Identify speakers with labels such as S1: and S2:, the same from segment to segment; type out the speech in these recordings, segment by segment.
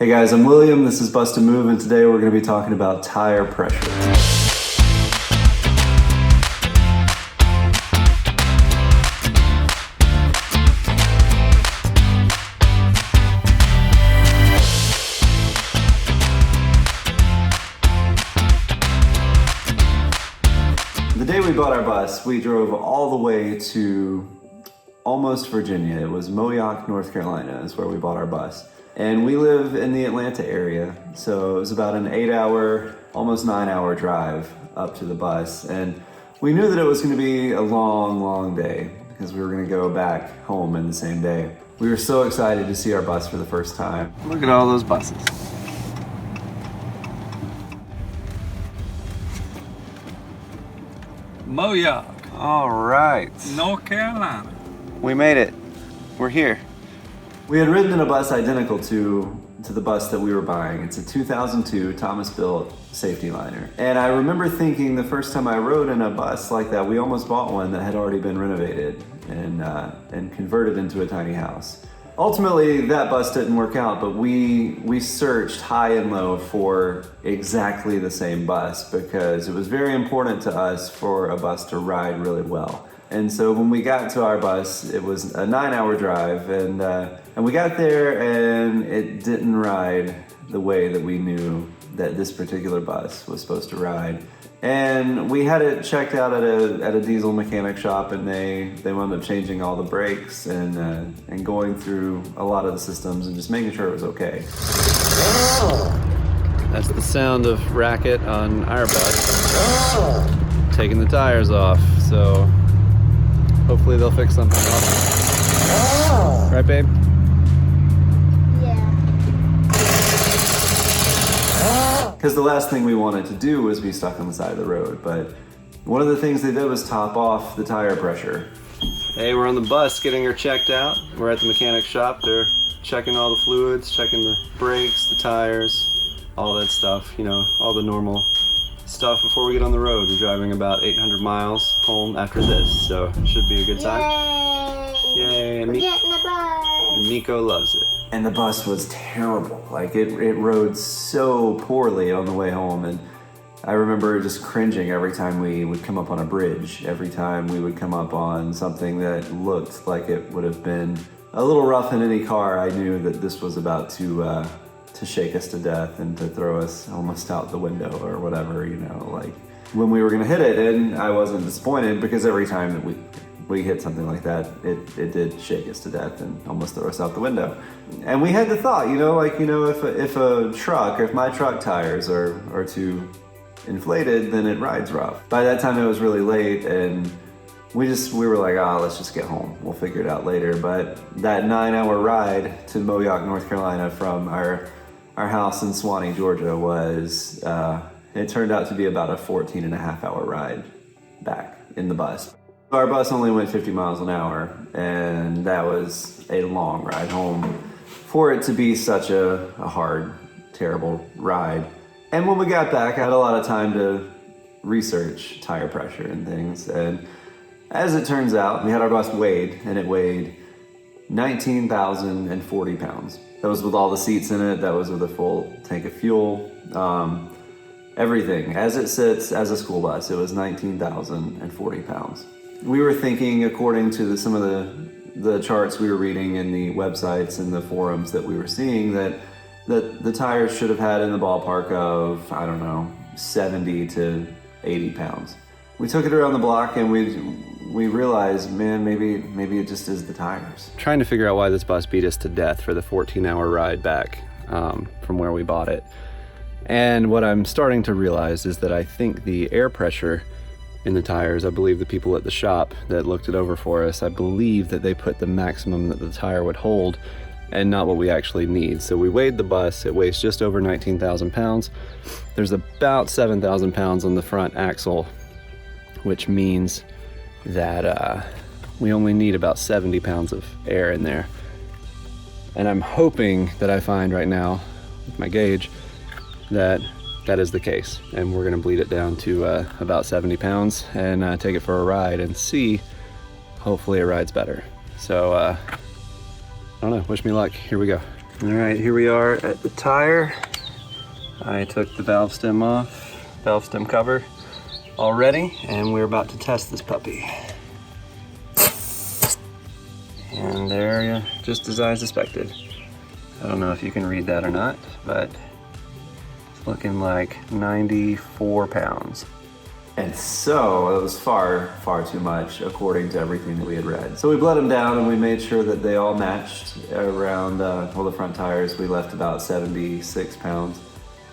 S1: Hey guys, I'm William, this is Bussedamove, and today we're going to be talking about tire pressure. The day we bought our bus, we drove all the way to almost Virginia. It was Moyock, North Carolina is where we bought our bus. And we live in the Atlanta area, so it was about an 8-hour, almost 9-hour drive up to the bus. And we knew that it was going to be a long, long day because we were going to go back home in the same day. We were so excited to see our bus for the first time. Look at all those buses.
S2: Moyock,
S1: All right.
S2: North Carolina.
S1: We made it. We're here. We had ridden in a bus identical to the bus that we were buying. It's a 2002 Thomas-built Saf-T-Liner. And I remember thinking the first time I rode in a bus like that, we almost bought one that had already been renovated and converted into a tiny house. Ultimately, that bus didn't work out, but we searched high and low for exactly the same bus because it was very important to us for a bus to ride really well. And so when we got to our bus, it was a 9-hour drive, and we got there and it didn't ride the way that we knew that this particular bus was supposed to ride. And we had it checked out at a diesel mechanic shop, and they wound up changing all the brakes and going through a lot of the systems and just making sure it was okay.
S3: That's the sound of racket on our bus. Taking the tires off, so hopefully they'll fix something else. Right, babe?
S4: Yeah.
S1: Because the last thing we wanted to do was be stuck on the side of the road, but one of the things they did was top off the tire pressure.
S3: Hey, we're on the bus getting her checked out. We're at the mechanic shop. They're checking all the fluids, checking the brakes, the tires, all that stuff, you know, all the normal stuff before we get on the road. We're driving about 800 miles home after this, so it should be a good time. Yay! And
S4: We're getting a bus.
S3: Miko loves it.
S1: And the bus was terrible. Like it rode so poorly on the way home, and I remember just cringing every time we would come up on a bridge, every time we would come up on something that looked like it would have been a little rough in any car. I knew that this was about to shake us to death and to throw us almost out the window or whatever, you know, like when we were gonna hit it. And I wasn't disappointed because every time that we hit something like that, it did shake us to death and almost throw us out the window. And we had the thought, you know, like, you know, if my truck tires are too inflated, then it rides rough. By that time it was really late, and we were like, let's just get home. We'll figure it out later. But that 9-hour ride to Moyock, North Carolina from our house in Swanee, Georgia was, it turned out to be about a 14.5-hour ride back in the bus. Our bus only went 50 miles an hour, and that was a long ride home for it to be such a hard, terrible ride. And when we got back, I had a lot of time to research tire pressure and things. And as it turns out, we had our bus weighed, and it weighed 19,040 pounds. That was with all the seats in it. That was with a full tank of fuel. Everything. As it sits as a school bus, it was 19,040 pounds. We were thinking, according to some of the charts we were reading in the websites and the forums that we were seeing, that the tires should have had in the ballpark of, I don't know, 70 to 80 pounds. We took it around the block, and we realized, man, maybe it just is the tires.
S3: Trying to figure out why this bus beat us to death for the 14-hour ride back from where we bought it. And what I'm starting to realize is that I think the air pressure in the tires, I believe the people at the shop that looked it over for us, I believe that they put the maximum that the tire would hold and not what we actually need. So we weighed the bus. It weighs just over 19,000 pounds. There's about 7,000 pounds on the front axle, which means that we only need about 70 pounds of air in there. And I'm hoping that I find right now with my gauge that is the case, and we're gonna bleed it down to about 70 pounds and take it for a ride and see, hopefully it rides better. So I don't know, wish me luck. Here we go. All right, here we are at the tire. I took the valve stem off, valve stem cover already, and we're about to test this puppy. And there, just as I suspected. I don't know if you can read that or not, but it's looking like 94 pounds.
S1: And so it was far too much according to everything that we had read. So we bled them down and we made sure that they all matched around, the front tires we left about 76 pounds.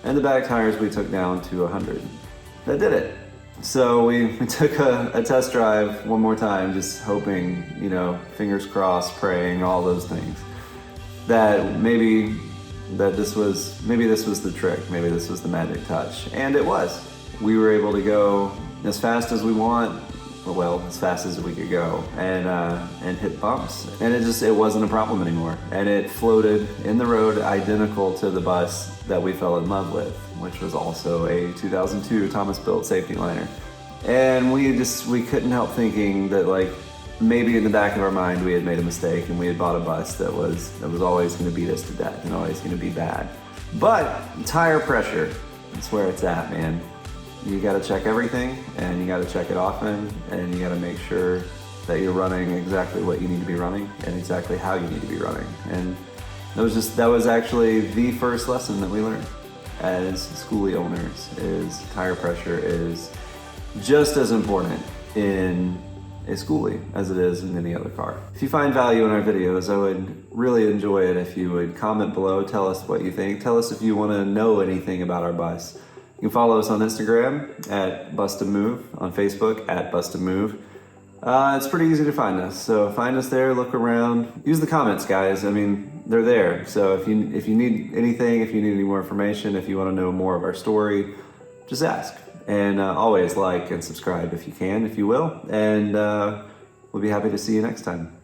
S1: And the back tires we took down to 100. That did it. So we took a test drive one more time, just hoping, fingers crossed, praying, all those things. That maybe this was the trick, maybe this was the magic touch. And it was. We were able to go as fast as we want, as fast as we could go, and hit bumps. And it wasn't a problem anymore. And it floated in the road identical to the bus that we fell in love with, which was also a 2002 Thomas-built Saf-T-Liner. And we couldn't help thinking that maybe in the back of our mind we had made a mistake and we had bought a bus that was always gonna beat us to death and always gonna be bad. But tire pressure, that's where it's at, man. You gotta check everything, and you gotta check it often, and you gotta make sure that you're running exactly what you need to be running and exactly how you need to be running. And that was actually the first lesson that we learned as Skoolie owners, is tire pressure is just as important in a Skoolie as it is in any other car. If you find value in our videos, I would really enjoy it if you would comment below, tell us what you think, tell us if you wanna know anything about our bus. You can follow us on Instagram at Bussedamove, on Facebook at Bussedamove. It's pretty easy to find us, so find us there, look around. Use the comments, guys. I mean, they're there. So if you need anything, if you need any more information, if you want to know more of our story, just ask. And always like and subscribe if you can, if you will. And we'll be happy to see you next time.